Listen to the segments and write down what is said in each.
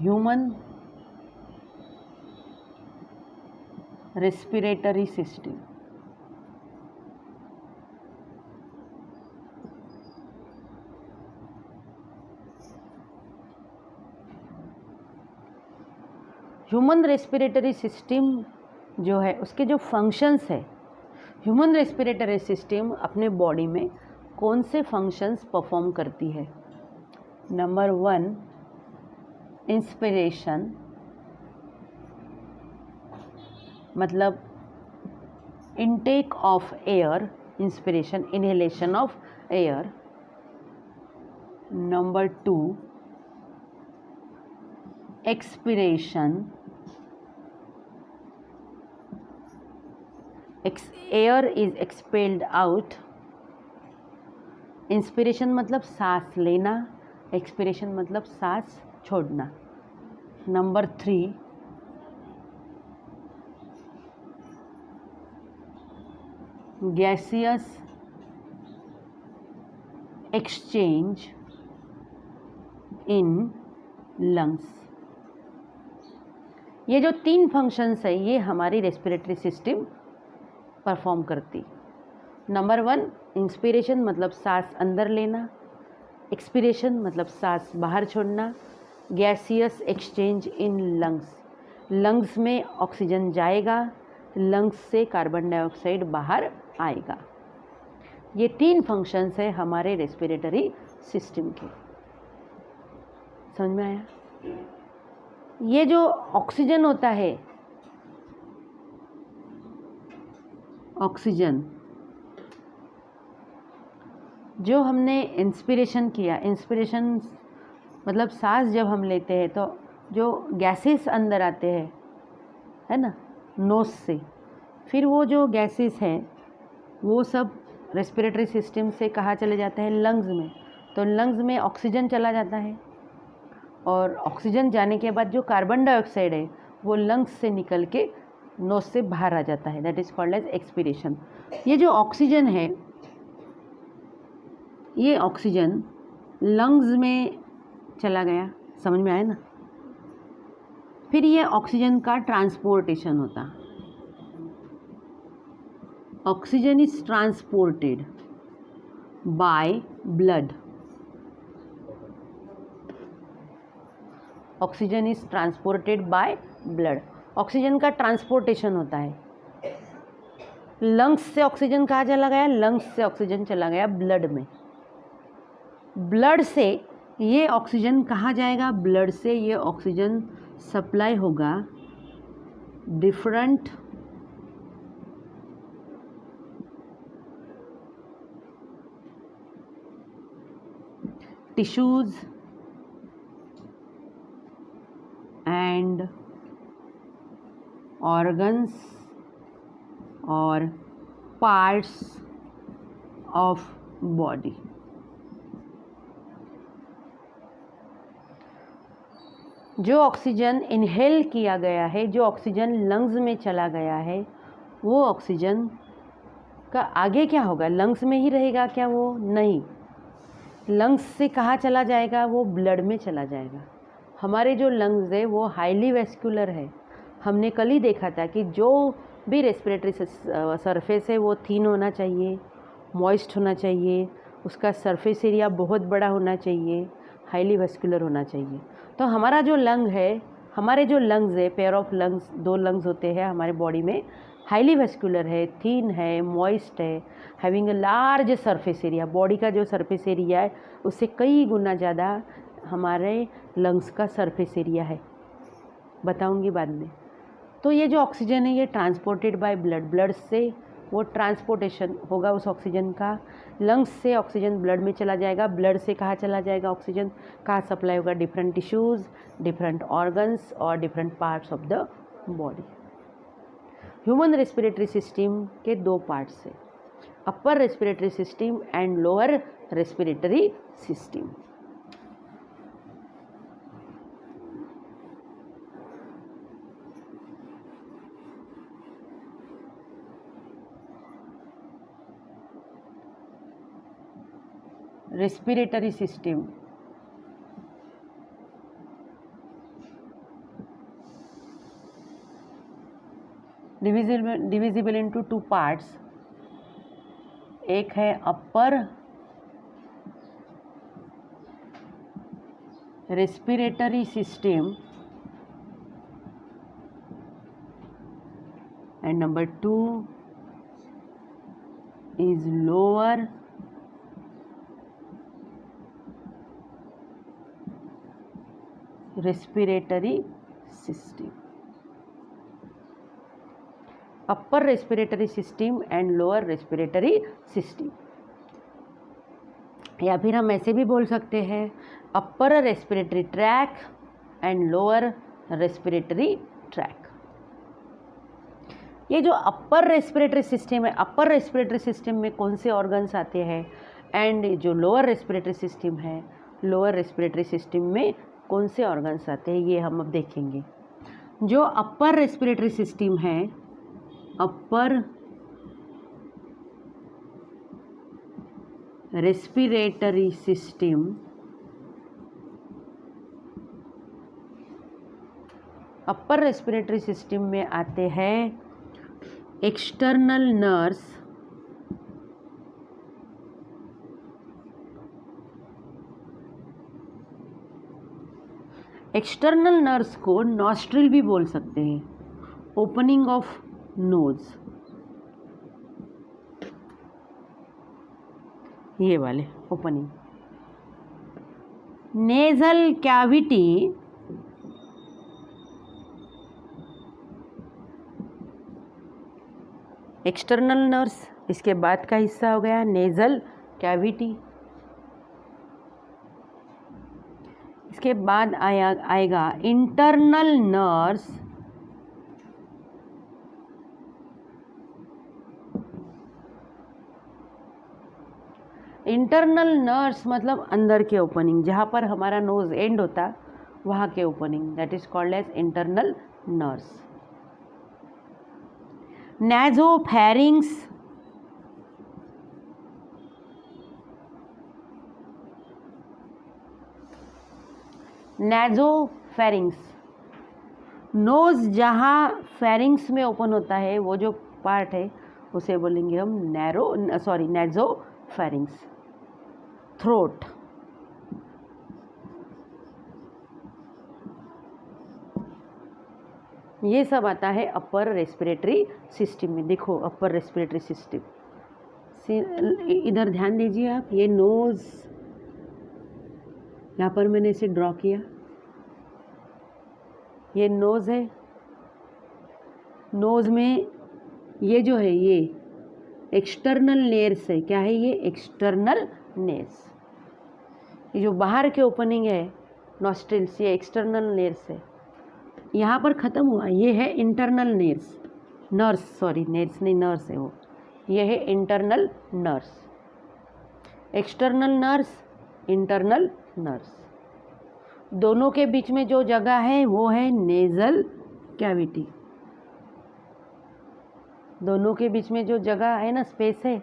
Human respiratory system. Human respiratory system जो है उसके जो फंक्शंस है, ह्यूमन रेस्पिरेटरी सिस्टम अपने बॉडी में कौन से फंक्शंस परफॉर्म करती है। नंबर 1, इंस्पिरेशन, मतलब intake of air, inspiration inhalation of air. Number 2, expiration, air is expelled out. Inspiration मतलब सांस लेना, एक्सपिरेशन मतलब सांस छोड़ना। Number 3, gaseous exchange in lungs. ये जो 3 फंक्शंस है ये हमारी रेस्पिरेटरी सिस्टम परफॉर्म करती। नंबर 1, इंस्पिरेशन मतलब सांस अंदर लेना, एक्सपिरेशन मतलब सांस बाहर छोड़ना, gaseous exchange in lungs, lungs में ऑक्सीजन जाएगा, लंग्स से कार्बन डाइऑक्साइड बाहर आएगा। ये 3 फंक्शंस है हमारे रेस्पिरेटरी सिस्टम के। समझ में आया? ये जो ऑक्सीजन होता है, ऑक्सीजन जो हमने इंस्पिरेशन किया, इंस्पिरेशन मतलब सांस जब हम लेते हैं तो जो गैसेस अंदर आते हैं, है ना, नोज से, फिर वो जो गैसेस हैं वो सब रेस्पिरेटरी सिस्टम से कहाँ चले जाते हैं, लंग्स में। तो लंग्स में ऑक्सीजन चला जाता है और ऑक्सीजन जाने के बाद जो कार्बन डाइऑक्साइड है वो लंग्स से निकल के नोज से बाहर आ जाता है, that is called as expiration. ये जो ऑक्सीजन है, ये ऑक्सीजन लंग्स में चला गया, समझ में आया ना। फिर ये ऑक्सीजन का ट्रांसपोर्टेशन होता, oxygen is transported by blood, oxygen is transported by blood. Oxygen का ट्रांसपोर्टेशन होता है, लंग्स से ऑक्सीजन कहाँ चला गया, लंग्स से ऑक्सीजन चला गया ब्लड में, ब्लड से ये ऑक्सीजन कहाँ जाएगा, ब्लड से ये ऑक्सीजन सप्लाई होगा डिफरेंट टिश्यूज एंड ऑर्गन्स और पार्ट्स ऑफ बॉडी। जो ऑक्सीजन इनहेल किया गया है, जो ऑक्सीजन लंग्स में चला गया है, वो ऑक्सीजन का आगे क्या होगा, लंग्स में ही रहेगा क्या, वो नहीं, लंग्स से कहाँ चला जाएगा, वो ब्लड में चला जाएगा। हमारे जो लंग्स है वो हाईली वेस्कुलर है। हमने कल ही देखा था कि जो भी रेस्पिरेटरी सरफेस है वो थिन होना चाहिए, मॉइस्ट होना चाहिए, उसका सरफेस एरिया बहुत बड़ा होना चाहिए, हाईली वेस्कुलर होना चाहिए। तो हमारा जो लंग है, हमारे जो लंग्स है, पेयर ऑफ लंग्स, 2 लंग्स होते हैं हमारे बॉडी में, हाईली वेस्कुलर है, थिन है, मॉइस्ट है, having a large surface area. Body का जो सरफेस एरिया है उससे कई गुना ज़्यादा हमारे लंग्स का सरफेस एरिया है, बताऊंगी बाद में। तो ये जो ऑक्सीजन है ये ट्रांसपोर्टेड बाय ब्लड, ब्लड से वो ट्रांसपोर्टेशन होगा उस ऑक्सीजन का, लंग्स से ऑक्सीजन ब्लड में चला जाएगा, ब्लड से कहाँ चला जाएगा ऑक्सीजन, कहाँ सप्लाई होगा, डिफरेंट टिश्यूज़, डिफरेंट ऑर्गन्स और different parts of the body. Human respiratory system के 2 पार्ट्स है, upper respiratory system and lower respiratory system. Respiratory system divisible into two parts. एक है upper respiratory system and number 2 is lower respiratory system. Upper respiratory system and lower respiratory system, या फिर हम ऐसे भी बोल सकते हैं upper respiratory tract and lower respiratory tract. ये जो अपर रेस्पिरेटरी सिस्टम है, अपर रेस्पिरेटरी सिस्टम में कौन से ऑर्गन्स आते हैं, एंड जो लोअर रेस्पिरेटरी सिस्टम है, लोअर रेस्पिरेटरी सिस्टम में कौन से ऑर्गन्स आते हैं, ये हम अब देखेंगे। जो अपर रेस्पिरेटरी सिस्टम है, upper respiratory system, upper respiratory system में आते हैं एक्सटर्नल नर्स, एक्सटर्नल नर्स को नॉस्ट्रिल भी बोल सकते हैं, ओपनिंग ऑफ नोज, ये वाले opening. Nasal cavity external nurse, इसके बाद का हिस्सा हो गया नेजल कैविटी। इसके बाद आएगा इंटरनल नर्स, इंटरनल नर्स मतलब अंदर के ओपनिंग, जहाँ पर हमारा नोज एंड होता वहाँ के opening, that is called as internal nares. Nasopharynx, nasopharynx, nose जहाँ फेरिंग्स में ओपन होता है वो जो पार्ट है उसे बोलेंगे हम नासोफैरिंग्स। थ्रोट, ये सब आता है अपर रेस्पिरेटरी सिस्टम में। देखो अपर रेस्पिरेटरी सिस्टम, इधर ध्यान दीजिए आप, ये नोज यहाँ पर मैंने इसे ड्रॉ किया, ये नोज है, नोज में ये जो है ये एक्सटर्नल नेर्स है। क्या है ये? एक्सटर्नल नेर्स। ये जो बाहर के ओपनिंग है नॉस्ट्रिल्स, ये एक्सटर्नल नेर्स है। यहाँ पर ख़त्म हुआ, ये है इंटरनल नेर्स, नेर्स नहीं, नर्स है वो, ये है internal nurse. External nurse, internal nurse, दोनों के बीच में जो जगह है वो है नेज़ल कैविटी। दोनों के बीच में जो जगह है ना, स्पेस है,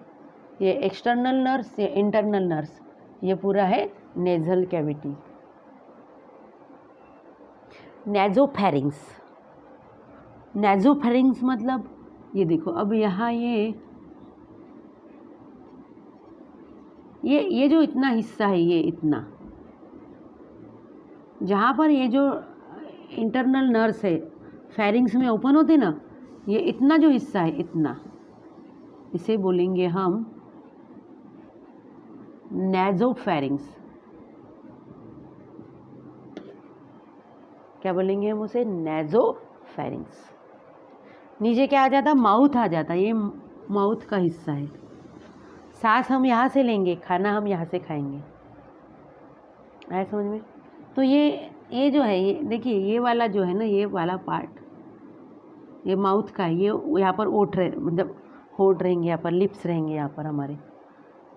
ये एक्सटर्नल नर्स, ये इंटरनल नर्स, ये पूरा है नेज़ल कैविटी। नासोफैरिंग्स, नासोफैरिंग्स मतलब ये देखो, अब यहाँ ये जो इतना हिस्सा है, ये इतना, जहाँ पर ये जो इंटरनल नर्स है फेरिंग्स में ओपन होते ना, ये इतना जो हिस्सा है, इतना, इसे बोलेंगे हम नासोफैरिंग्स। क्या बोलेंगे हम उसे? नासोफैरिंग्स। नीचे क्या आ जाता? माउथ आ जाता, ये माउथ का हिस्सा है। सांस हम यहाँ से लेंगे, खाना हम यहाँ से खाएंगे, आया समझ में? तो ये जो है, ये देखिए, ये वाला जो है ना, ये वाला पार्ट ये माउथ का है, ये यहाँ पर मतलब होठ रहेंगे, यहाँ पर लिप्स रहेंगे, यहाँ पर हमारे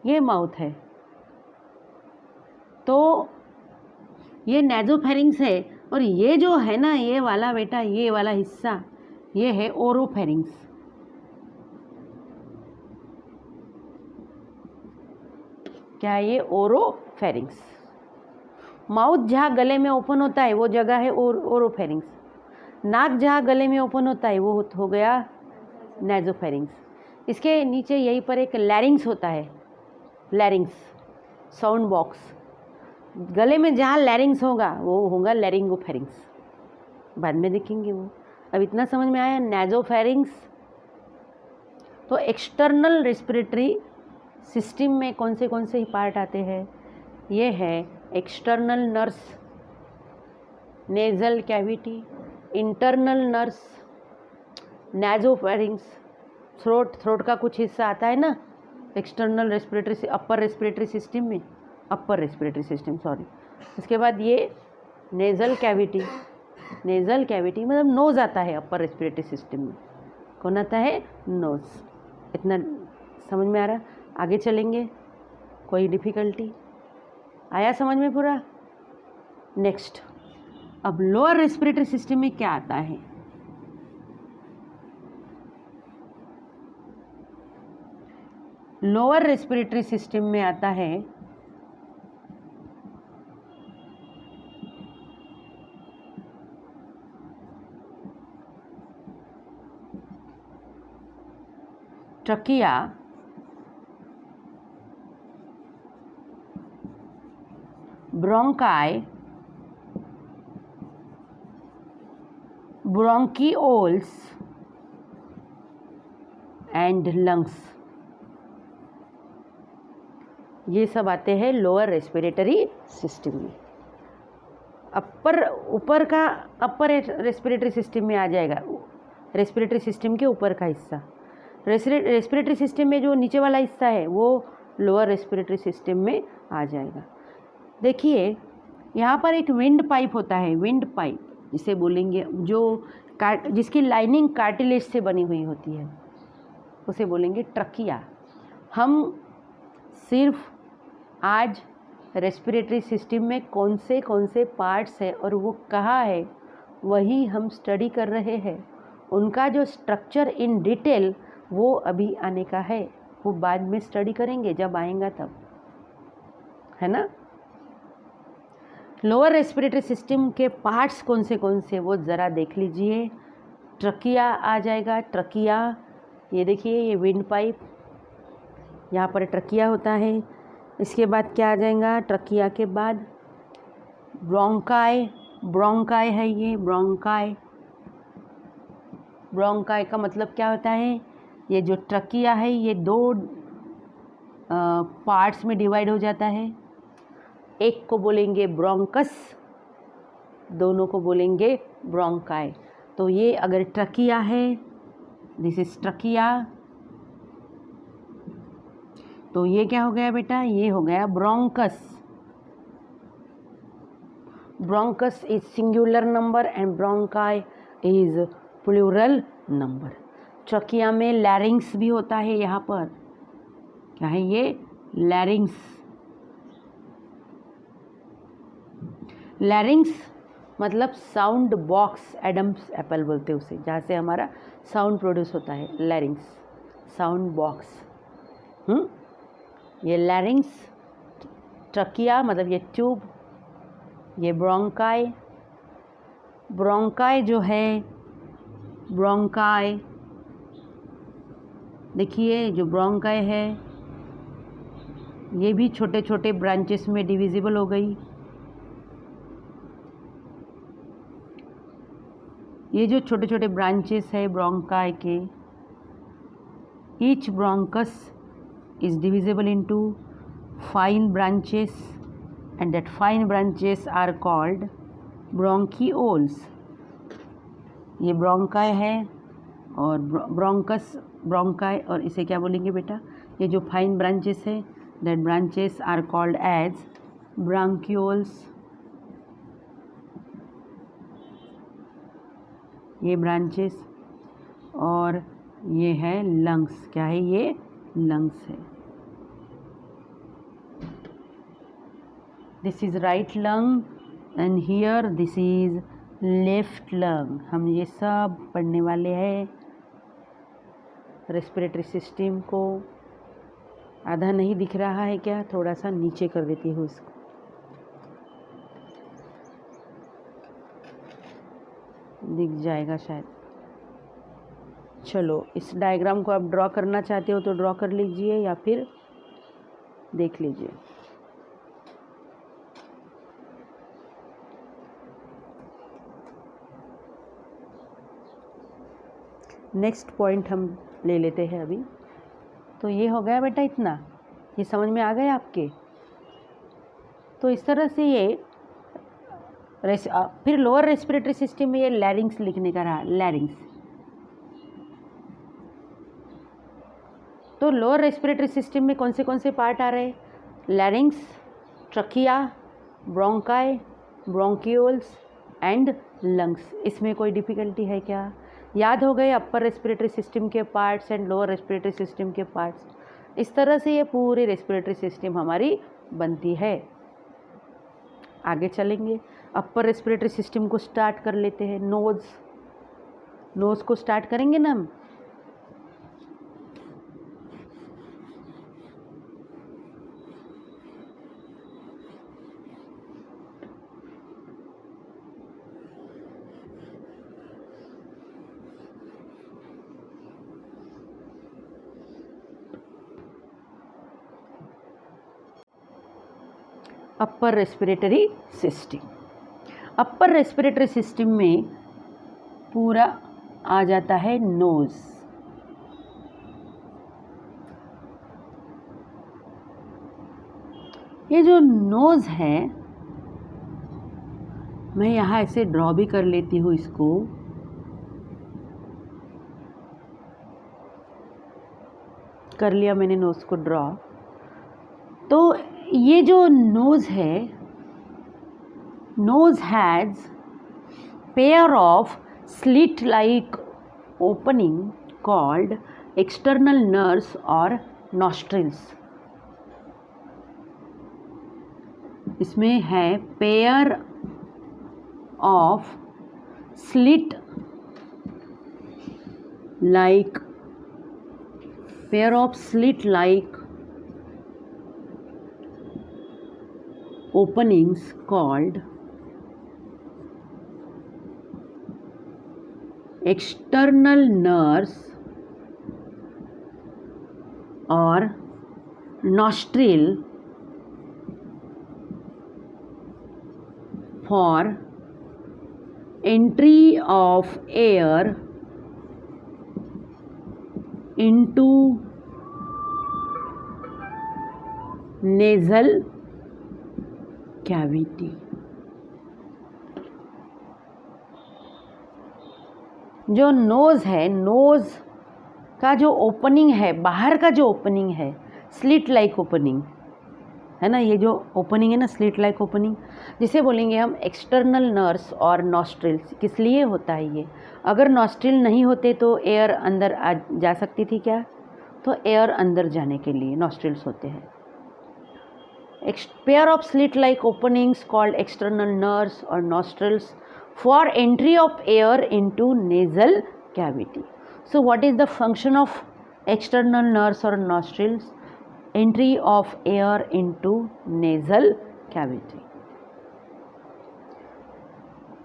ये माउथ है। तो ये नासोफैरिंग्स है, और ये जो है ना, ये वाला बेटा, ये वाला हिस्सा, ये है ओरोफैरिंग्स। क्या है ये? ओरोफैरिंग्स। माउथ जहाँ गले में ओपन होता है वो जगह है ओरोफैरिंग्स। नाक जहाँ गले में ओपन होता है वो हो गया नेजोफेरिंग्स। इसके नीचे यहीं पर एक लैरिंग्स होता है, लैरिंग्स साउंड बॉक्स। गले में जहाँ लैरिंग्स होगा वो होगा लैरिंगोफेरिंग्स, बाद में देखेंगे वो। अब इतना समझ में आया नेजोफेरिंग्स। तो एक्सटर्नल रेस्पिरेटरी सिस्टम में कौन से ही पार्ट आते हैं? ये है external nurse, nasal cavity, internal nurse, nasopharynx, throat का कुछ हिस्सा आता है ना external respiratory, upper respiratory system में, अपर रेस्पिरेटरी सिस्टम सॉरी। इसके बाद ये नेजल कैविटी, नेजल कैविटी मतलब नोज़ आता है अपर रेस्पिरेटरी सिस्टम में। कौन आता है? नोज़। इतना समझ में आ रहा? आगे चलेंगे, कोई डिफ़िकल्टी आया समझ में पूरा? नेक्स्ट, अब लोअर रेस्पिरेटरी सिस्टम में क्या आता है? लोअर रेस्पिरेटरी सिस्टम में आता है trachea, bronchi, bronchioles and lungs. ये सब आते हैं लोअर रेस्पिरेटरी सिस्टम में। ऊपर का अपर रेस्पिरेटरी सिस्टम में आ जाएगा, रेस्पिरेटरी सिस्टम के ऊपर का हिस्सा। रेस्पिरेटरी सिस्टम में जो नीचे वाला हिस्सा है वो लोअर रेस्पिरेटरी सिस्टम में आ जाएगा। देखिए यहाँ पर एक विंड पाइप होता है, विंड पाइप जिसे बोलेंगे, जो जिसकी लाइनिंग कार्टिलेज से बनी हुई होती है, उसे बोलेंगे ट्रकिया। हम सिर्फ आज रेस्पिरेटरी सिस्टम में कौन से पार्ट्स है और वो कहाँ है वही हम स्टडी कर रहे हैं। उनका जो स्ट्रक्चर इन डिटेल वो अभी आने का है, वो बाद में स्टडी करेंगे जब आएगा तब, है ना। लोअर रेस्पिरेटरी सिस्टम के पार्ट्स कौन से वो ज़रा देख लीजिए। ट्रकिया आ जाएगा, ट्रकिया, ये देखिए ये विंड पाइप, यहाँ पर ट्रकिया होता है। इसके बाद क्या आ जाएगा? ट्रकिया के बाद ब्रोंकाई, ब्रोंकाई है ये, ब्रोंकाई। ब्रोंकाई का मतलब क्या होता है? ये जो ट्रकिया है ये दो पार्ट्स में डिवाइड हो जाता है। एक को बोलेंगे ब्रोंकस, दोनों को बोलेंगे ब्रोंकाई। तो ये अगर ट्रकिया है, दिस इज ट्रकिया, तो ये क्या हो गया बेटा? ये हो गया bronchus. Bronchus is singular number and bronchi is plural number. Trachea में लैरिंग्स भी होता है, यहाँ पर क्या है ये? लैरिंग्स। लैरिंग्स मतलब साउंड बॉक्स, एडम्स एप्पल बोलते हैं उसे, जहाँ से हमारा साउंड प्रोड्यूस होता है, लैरिंग्स, साउंड बॉक्स। ये लैरिंग्स, ट्रकिया मतलब ये ट्यूब, ये ब्रोंकाई। ब्रोंकाई जो है, ब्रोंकाई देखिए जो ब्रोंकाई है ये भी छोटे छोटे ब्रांचेस में डिविजिबल हो गई। ये जो छोटे छोटे ब्रांचेस है ब्रोंकाई के, each bronchus is divisible into fine branches and that fine branches are called bronchioles। ये ब्रोंकाई है और ब्रोंकस, ब्रोंकाई, और इसे क्या बोलेंगे बेटा? ये जो फाइन ब्रांचेस है, that branches are called as bronchioles। ये ब्रांचेस, और ये है लंग्स। क्या है ये? लंग्स है। This is right lung and here this is left lung. हम ये सब पढ़ने वाले हैं रेस्पिरेटरी सिस्टम को। आधा नहीं दिख रहा है क्या? थोड़ा सा नीचे कर देती हूँ इसको, दिख जाएगा शायद। चलो इस डायग्राम को आप ड्रॉ करना चाहते हो तो ड्रॉ कर लीजिए या फिर देख लीजिए। नेक्स्ट पॉइंट हम ले लेते हैं अभी। तो ये हो गया बेटा इतना, ये समझ में आ गया आपके। तो इस तरह से ये फिर लोअर रेस्पिरेटरी सिस्टम में ये लैरिंग्स लिखने का रहा, लैरिंग्स। तो लोअर रेस्पिरेटरी सिस्टम में कौन से पार्ट आ रहे हैं? लैरिंग्स, trachea, bronchi, bronchioles and lungs. इसमें कोई डिफ़िकल्टी है क्या? याद हो गए अपर रेस्पिरेटरी सिस्टम के parts and lower respiratory system के पार्ट्स। इस तरह से ये पूरी रेस्पिरेटरी सिस्टम हमारी बनती है। आगे चलेंगे, अपर रेस्पिरेटरी सिस्टम को स्टार्ट कर लेते हैं। नोज़ को स्टार्ट करेंगे ना हम। Upper respiratory system, upper respiratory system में पूरा आ जाता है नोज़। ये जो नोज़ है, मैं यहाँ ऐसे ड्रॉ भी कर लेती हूँ इसको। कर लिया मैंने नोज़ को ड्रॉ। तो ये जो नोज़ है, nose has pair of slit like opening called external nerves और नॉस्ट्रिल्स। इसमें है pair of slit like openings called external nerves or nostril for entry of air into nasal cavity. जो nose है, nose का जो opening है, बाहर का जो ओपनिंग है, स्लिट लाइक ओपनिंग है ना। ये जो ओपनिंग है ना, स्लिट लाइक ओपनिंग, जिसे बोलेंगे हम एक्सटर्नल नर्व्स और नॉस्ट्रिल्स। किस लिए होता है ये? अगर नॉस्ट्रिल नहीं होते तो एयर अंदर आ जा सकती थी क्या? तो एयर अंदर जाने के लिए नॉस्ट्रिल्स होते हैं। Pair of slit-like openings called external nerves or nostrils for entry of air into nasal cavity. So what is the function of external nerves or nostrils? Entry of air into nasal cavity.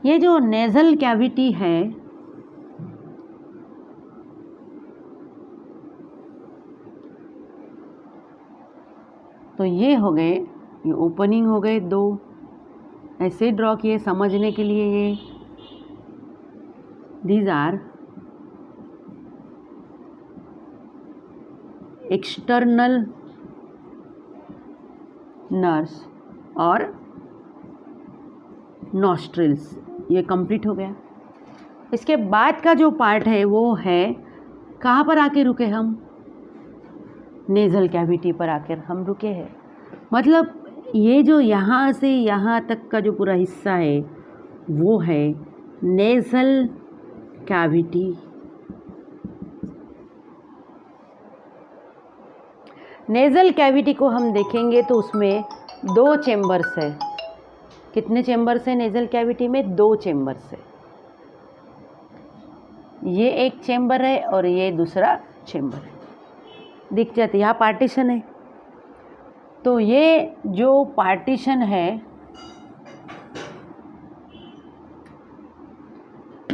ये जो nasal cavity है, तो ये हो गए, ये opening हो गए दो, ऐसे ड्रॉ किए समझने के लिए। ये दीज आर एक्सटर्नल नर्व्स और नॉस्ट्रिल्स। ये कंप्लीट हो गया। इसके बाद का जो पार्ट है वो है, कहाँ पर आके रुके हम? नेज़ल कैविटी पर आकर हम रुके हैं। मतलब ये जो यहाँ से यहाँ तक का जो पूरा हिस्सा है वो है नेज़ल कैविटी। नेज़ल कैविटी को हम देखेंगे तो उसमें दो चेम्बर्स है। कितने चेम्बर्स है नेज़ल कैविटी में? दो चेम्बर्स है। ये एक चेम्बर है और ये दूसरा चेम्बर है, दिख जाती है। यहाँ पार्टीशन है। तो ये जो पार्टीशन है,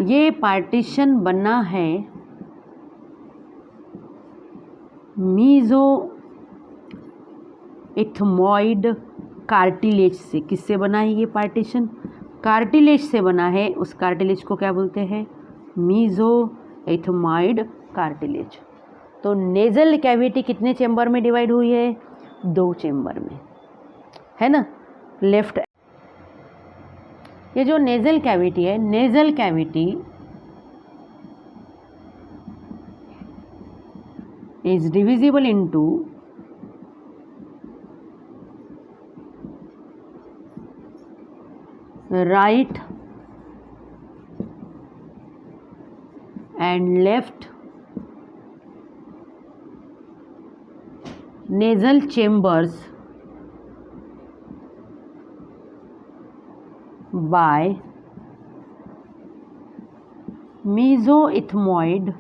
ये पार्टीशन बना है मीजो इथमॉइड कार्टिलेज से, किससे बना है ये पार्टीशन? कार्टिलेज से बना है। उस कार्टिलेज को क्या बोलते हैं? Mesethmoid cartilage. तो नेजल कैविटी कितने चेंबर में डिवाइड हुई है? 2 चेंबर में, है ना, लेफ्ट। ये जो नेजल कैविटी है, nasal cavity is divisible into right and left nasal chambers by mesoethmoid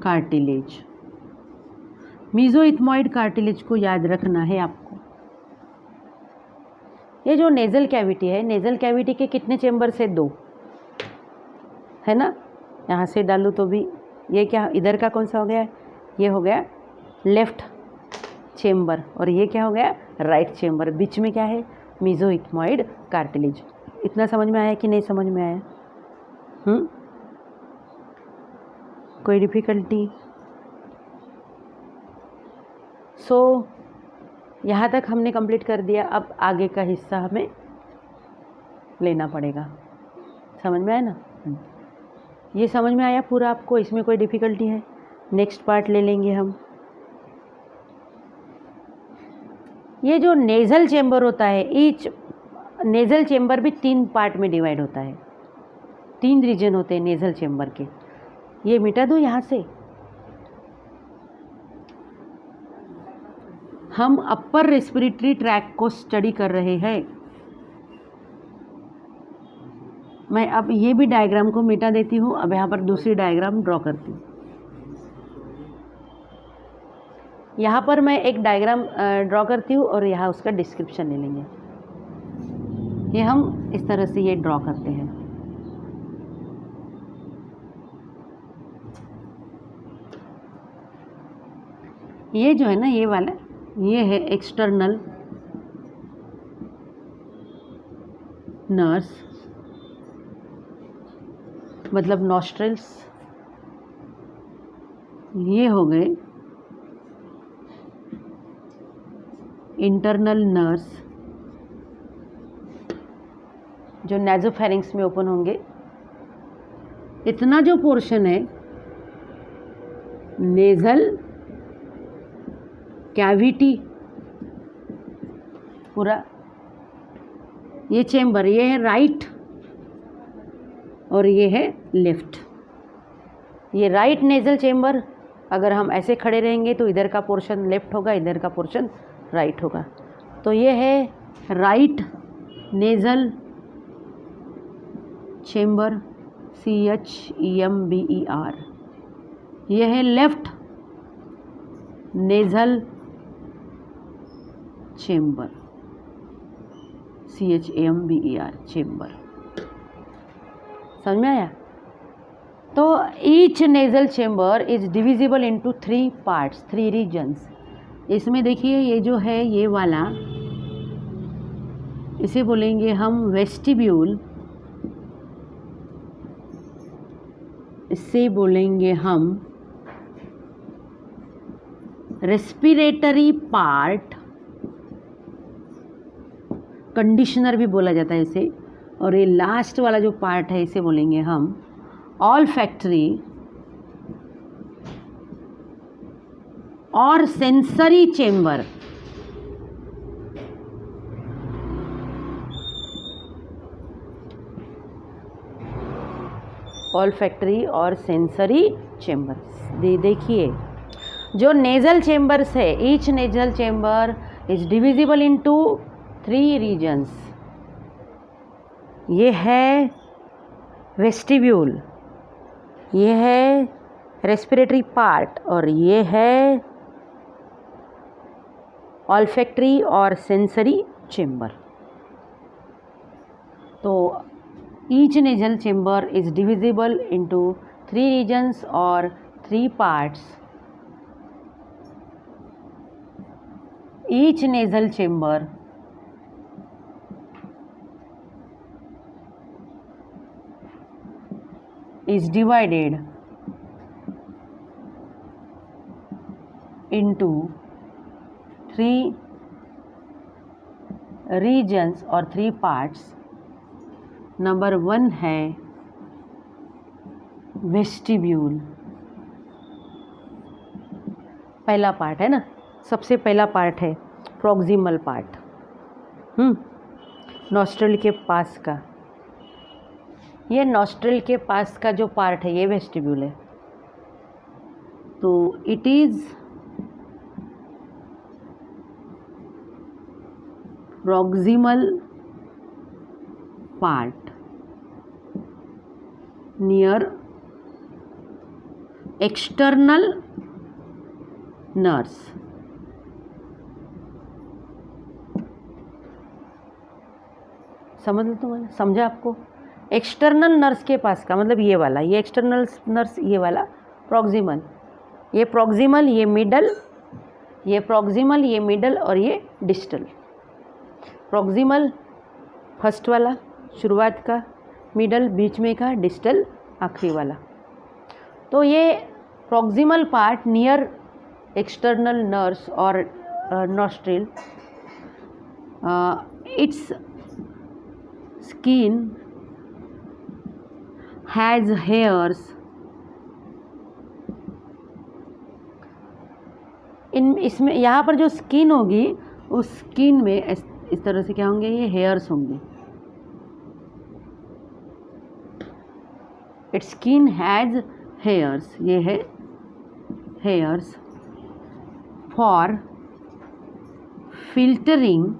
cartilage. Mesoethmoid cartilage को याद रखना है आपको। ये जो नेजल कैविटी है, नेजल कैविटी के कितने चेंबर से? 2, है ना। यहाँ से डालूँ तो भी ये क्या, इधर का कौन सा हो गया? ये हो गया लेफ्ट चेंबर, और ये क्या हो गया? Right chamber. बीच में क्या है? मीजोइथमॉइड कार्टिलेज। इतना समझ में आया कि नहीं समझ में आया? कोई डिफ़िकल्टी? यहाँ तक हमने कंप्लीट कर दिया। अब आगे का हिस्सा हमें लेना पड़ेगा। समझ में आया ना? ये समझ में आया पूरा आपको? इसमें कोई डिफ़िकल्टी है? नेक्स्ट पार्ट ले लेंगे हम। ये जो नेज़ल चेंबर होता है, ईच नेज़ल चेंबर भी 3 पार्ट में डिवाइड होता है। 3 रीजन होते हैं नेज़ल चेंबर के। ये मिटा दूँ यहाँ से। हम अपर रेस्पिरेटरी ट्रैक को स्टडी कर रहे हैं। मैं अब ये भी डायग्राम को मिटा देती हूँ। अब यहाँ पर दूसरी डायग्राम ड्रॉ करती हूँ। यहाँ पर मैं एक डायग्राम ड्रॉ करती हूँ और यहाँ उसका डिस्क्रिप्शन ले लेंगे। ये हम इस तरह से ये ड्रॉ करते हैं। ये जो है ना, ये वाला, ये है एक्सटर्नल नर्स, मतलब नॉस्ट्रल्स। ये हो गए इंटरनल नर्स, जो नासोफेरिंक्स में ओपन होंगे। इतना जो पोर्शन है नेज़ल कैविटी, पूरा ये चेंबर, ये है राइट और ये है लेफ्ट। ये राइट नेज़ल चेंबर, अगर हम ऐसे खड़े रहेंगे तो इधर का पोर्शन लेफ्ट होगा, इधर का पोर्शन राइट होगा। तो ये है राइट नेज़ल चेंबर, CHEMBER। ये है left nasal chamber, CHAMBER chamber. समझ में आया? तो each nasal chamber is divisible into 3 parts, 3 regions. इसमें देखिए ये जो है ये वाला, इसे बोलेंगे हम वेस्टिब्यूल, इसे बोलेंगे हम रेस्पिरेटरी पार्ट, कंडीशनर भी बोला जाता है इसे। और ये लास्ट वाला जो पार्ट है इसे बोलेंगे हम ऑल्फैक्टरी और सेंसरी चेंबर। ऑल्फैक्टरी और सेंसरी चेंबर। देखिए जो नेज़ल चेंबर्स है, each nasal chamber is divisible into 3 regions. ये है वेस्टिब्यूल, ये है रेस्पिरेटरी पार्ट और ये है ऑल्फैक्टरी और सेंसरी चेंबर। तो each nasal chamber is divisible into 3 regions or 3 parts. Each nasal chamber is divided into 3 regions or 3 parts. Number 1 है वेस्टिब्यूल, पहला पार्ट है ना, सबसे पहला पार्ट है प्रॉक्सिमल पार्ट, नॉस्ट्रल के पास का, ये नॉस्ट्रल के पास का जो पार्ट है ये वेस्टिब्यूल है। तो it is proximal part near external nurse. समझ लो, तुम्हारा समझा आपको? एक्सटर्नल नर्स के पास का मतलब ये वाला, ये एक्सटर्नल नर्स, ये वाला प्रॉक्सिमल, ये प्रॉक्सिमल, ये मिडल, ये प्रॉक्सिमल, ये मिडल और ये डिस्टल। प्रॉक्सिमल फर्स्ट वाला शुरुआत का, मिडल बीच में का, डिस्टल आखिरी वाला। तो ये proximal part near external nares और nostril, its skin has hairs इसमें यहाँ पर जो स्किन होगी उस स्किन में इस तरह से क्या होंगे, ये हेयर्स होंगे। इट्स स्किन हैज़ हेयर्स, ये है hairs for filtering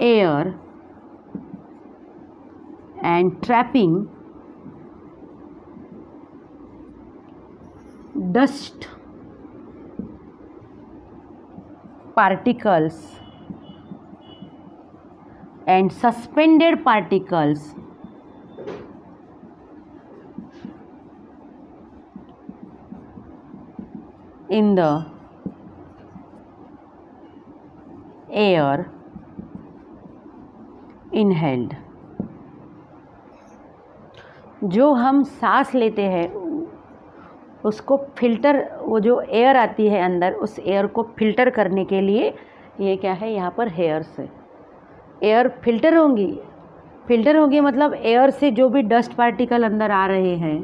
air and trapping dust particles and suspended particles in the air inhaled। जो हम सांस लेते हैं उसको फिल्टर, वो जो एयर आती है अंदर, उस एयर को फिल्टर करने के लिए ये क्या है, यहाँ पर हेयर्स है। एयर फिल्टर होगी मतलब एयर से जो भी डस्ट पार्टिकल अंदर आ रहे हैं,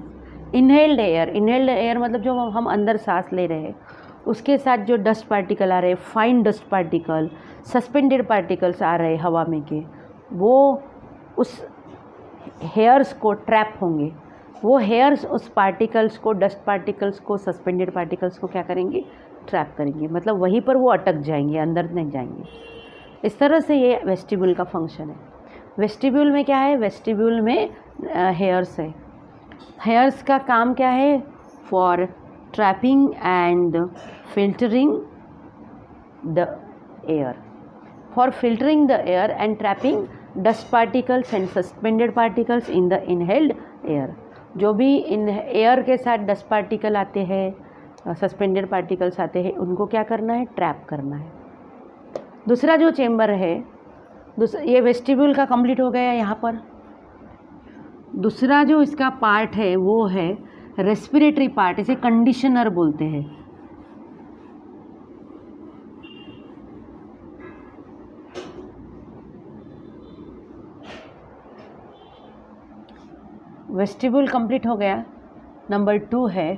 इनहेल्ड एयर मतलब जो हम अंदर सांस ले रहे हैं उसके साथ जो डस्ट पार्टिकल आ रहे हैं, fine dust particle, suspended particles आ रहे हैं हवा में के, वो उस हेयर्स को ट्रैप होंगे। वो हेयर्स उस पार्टिकल्स को, डस्ट पार्टिकल्स को, सस्पेंडेड पार्टिकल्स को क्या करेंगे, ट्रैप करेंगे, मतलब वहीं पर वो अटक जाएंगे, अंदर नहीं जाएंगे। इस तरह से ये वेस्टिब्यूल का फंक्शन है। वेस्टिब्यूल में क्या है, वेस्टिब्यूल में हेयर्स है। हेयर्स का काम क्या है, for trapping and filtering the air, for filtering the air and trapping dust particles and suspended particles in the inhaled air. जो भी इन एयर के साथ डस्ट पार्टिकल आते हैं, सस्पेंडेड पार्टिकल्स आते हैं, उनको क्या करना है, ट्रैप करना है। दूसरा जो चेम्बर है, ये वेस्टिब्यूल का कंप्लीट हो गया यहाँ पर। दूसरा जो इसका पार्ट है वो है रेस्पिरेटरी पार्ट, इसे कंडीशनर बोलते हैं। वेस्टिब्यूल कंप्लीट हो गया। नंबर 2 है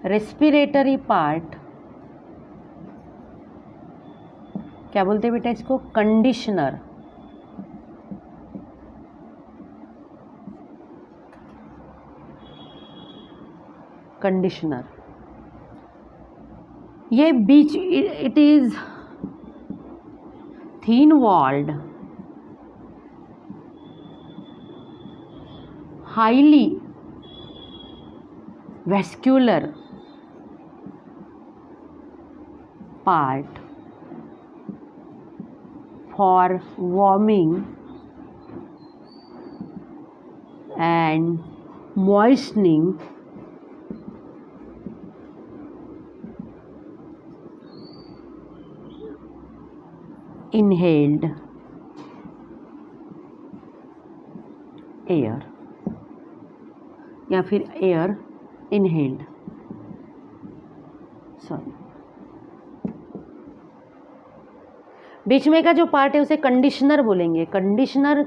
रेस्पिरेटरी पार्ट, क्या बोलते हैं बेटा इसको, कंडीशनर। कंडीशनर ये बीच, it is thin walled, highly vascular part for warming and moistening inhaled air या फिर एयर इनहेल्ड, सॉरी, बीच में का जो पार्ट है उसे कंडीशनर बोलेंगे। कंडीशनर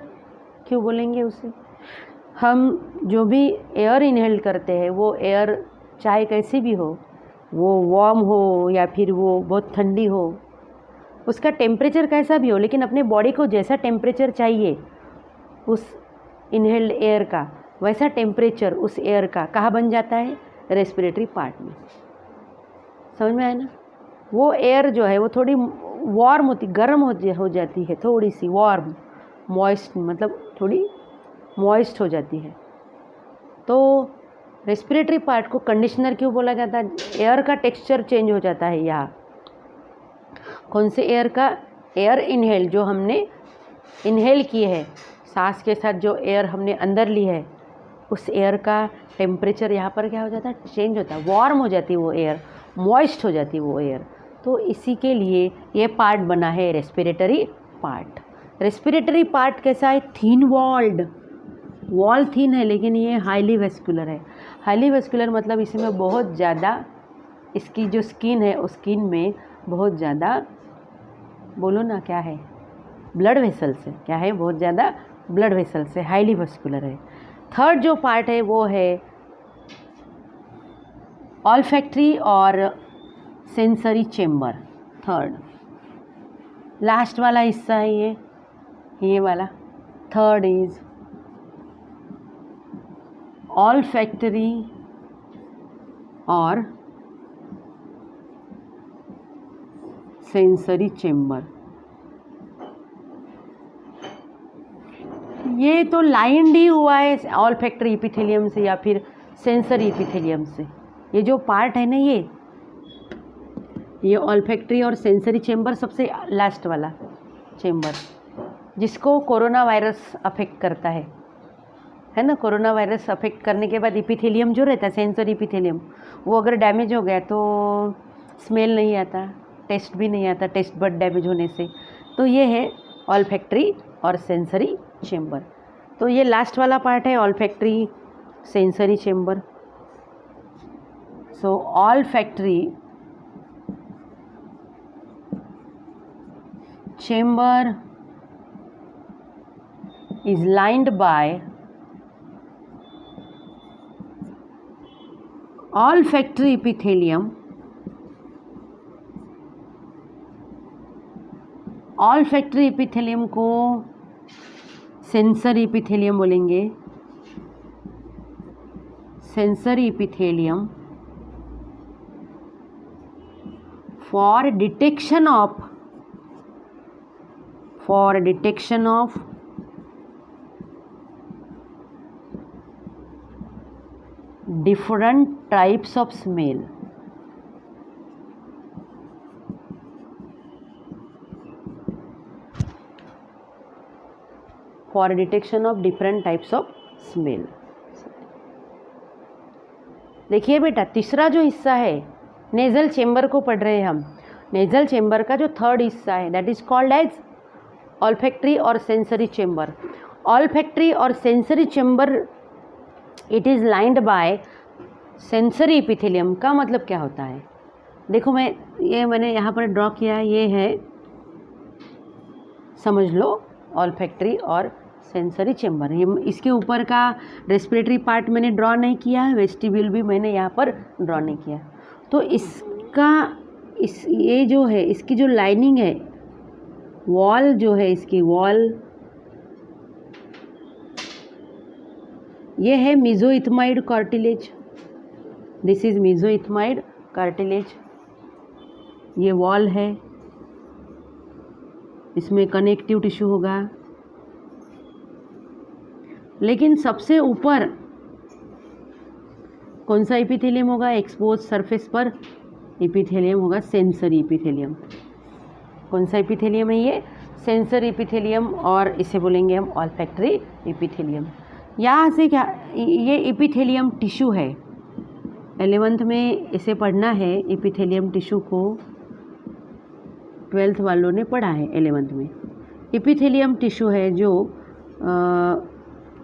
क्यों बोलेंगे उसे? हम जो भी एयर इनहेल करते हैं वो एयर चाहे कैसी भी हो, वो वार्म हो या फिर वो बहुत ठंडी हो, उसका टेम्परेचर कैसा भी हो, लेकिन अपने बॉडी को जैसा टेम्परेचर चाहिए उस इनहेल्ड एयर का, वैसा टेम्परेचर उस एयर का कहाँ बन जाता है? रेस्पिरेटरी पार्ट में। समझ में आया ना? वो एयर जो है वो थोड़ी वार्म होती, गर्म हो जाती है, थोड़ी सी वार्म, मॉइस्ट, मतलब थोड़ी मॉइस्ट हो जाती है। तो रेस्पिरेटरी पार्ट को कंडीशनर क्यों बोला जाता है? एयर का टेक्सचर चेंज हो जाता है यहाँ। कौन से एयर का? एयर इनहेल, जो हमने इनहेल किए है, सांस के साथ जो एयर हमने अंदर ली है, उस एयर का टेम्परेचर यहाँ पर क्या हो जाता है? चेंज होता है, वार्म हो जाती है वो एयर, मॉइस्ट हो जाती है वो एयर। तो इसी के लिए ये पार्ट बना है रेस्पिरेटरी पार्ट। रेस्पिरेटरी पार्ट कैसा है? थिन वॉल्ड, वॉल थिन है लेकिन ये हाईली वेस्कुलर है। हाईली वेस्कुलर मतलब इसमें बहुत ज़्यादा, इसकी जो स्किन है उस स्किन में बहुत ज़्यादा, बोलो ना क्या है, ब्लड वेसल्स है। क्या है? बहुत ज़्यादा ब्लड वेसल्स है, हाईली वेस्कुलर है। थर्ड जो पार्ट है वो है ऑल्फैक्टरी और सेंसरी चेम्बर। थर्ड, लास्ट वाला हिस्सा है ये वाला। थर्ड इज ऑल्फैक्टरी और सेंसरी चेम्बर। ये तो लाइंड ही हुआ है ऑल्फैक्टरी एपिथेलियम से या फिर सेंसरी एपिथेलियम से। ये जो पार्ट है ना, ये ऑल्फैक्टरी और सेंसरी चेम्बर, सबसे लास्ट वाला चेम्बर जिसको कोरोना वायरस अफेक्ट करता है ना। कोरोना वायरस अफेक्ट करने के बाद एपिथेलियम जो रहता है, सेंसरी एपिथेलियम, वो अगर डैमेज हो गया तो स्मेल नहीं आता, टेस्ट भी नहीं आता, टेस्ट बड डैमेज होने से। तो ये है ऑल्फैक्टरी और सेंसरी चेम्बर। तो ये लास्ट वाला पार्ट है olfactory sensory chamber. So olfactory chamber is lined by olfactory epithelium, olfactory epithelium को sensory epithelium बोलेंगे, sensory epithelium for detection of different types of smell. For detection of different types of smell. देखिए बेटा, तीसरा जो हिस्सा है nasal chamber को पढ़ रहे हैं हम। नेजल चेम्बर का जो थर्ड हिस्सा है that is called as olfactory और सेंसरी चेम्बर। ऑल्फैक्टरी और sensory chamber it is lined by sensory epithelium. का मतलब क्या होता है? देखो मैंने यहाँ पर ड्रॉ किया है, ये है, समझ लो, ऑल्फैक्टरी और सेंसरी चेम्बर। ये इसके ऊपर का रेस्पिरेटरी पार्ट मैंने ड्रॉ नहीं किया है, वेस्टिब्यूल भी मैंने यहाँ पर ड्रॉ नहीं किया। तो ये जो है, इसकी जो लाइनिंग है, वॉल जो है, इसकी वॉल, ये है mesoethmoid cartilage. This is mesoethmoid cartilage. ये वॉल है, इसमें कनेक्टिव टिश्यू होगा। लेकिन सबसे ऊपर कौन सा एपिथेलियम होगा? एक्सपोज सरफेस पर एपिथेलियम होगा, सेंसरी एपिथेलियम। कौन सा एपिथेलियम है ये? सेंसरी एपिथेलियम, और इसे बोलेंगे हम ऑल्फैक्टरी एपिथेलियम। यहाँ से क्या, ये एपिथेलियम टिश्यू है। 11th में इसे पढ़ना है, एपिथेलियम टिश्यू को 12th वालों ने पढ़ा है 11th में। एपिथेलियम टिश्यू है जो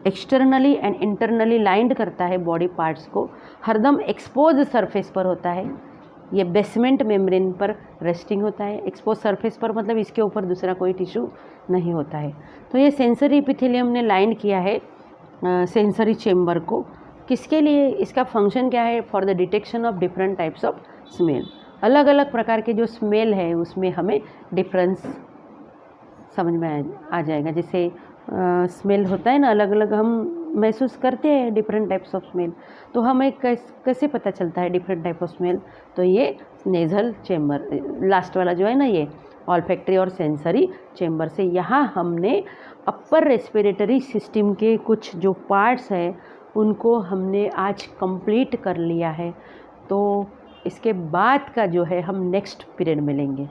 एक्सटर्नली एंड इंटरनली लाइंड करता है बॉडी पार्ट्स को, हरदम एक्सपोज सरफेस पर होता है। ये बेसमेंट मेम्ब्रेन पर रेस्टिंग होता है। एक्सपोज सरफेस पर मतलब इसके ऊपर दूसरा कोई टिश्यू नहीं होता है। तो ये सेंसरी एपिथेलियम ने लाइन किया है सेंसरी चेम्बर को। किसके लिए, इसका फंक्शन क्या है? For the detection of different types of smell. अलग अलग प्रकार के जो स्मेल है उसमें हमें डिफरेंस समझ में आ जाएगा। जैसे स्मेल होता है ना, अलग अलग हम महसूस करते हैं डिफरेंट टाइप्स ऑफ स्मेल, तो हमें कैसे पता चलता है डिफरेंट टाइप ऑफ स्मेल? तो ये नेज़ल चेम्बर लास्ट वाला जो है ना, ये ऑल्फैक्टरी और सेंसरी चेम्बर से, यहाँ हमने अपर रेस्पिरेटरी सिस्टम के कुछ जो पार्ट्स हैं उनको हमने आज कंप्लीट कर लिया है। तो इसके बाद का जो है हम नेक्स्ट पीरियड में लेंगे।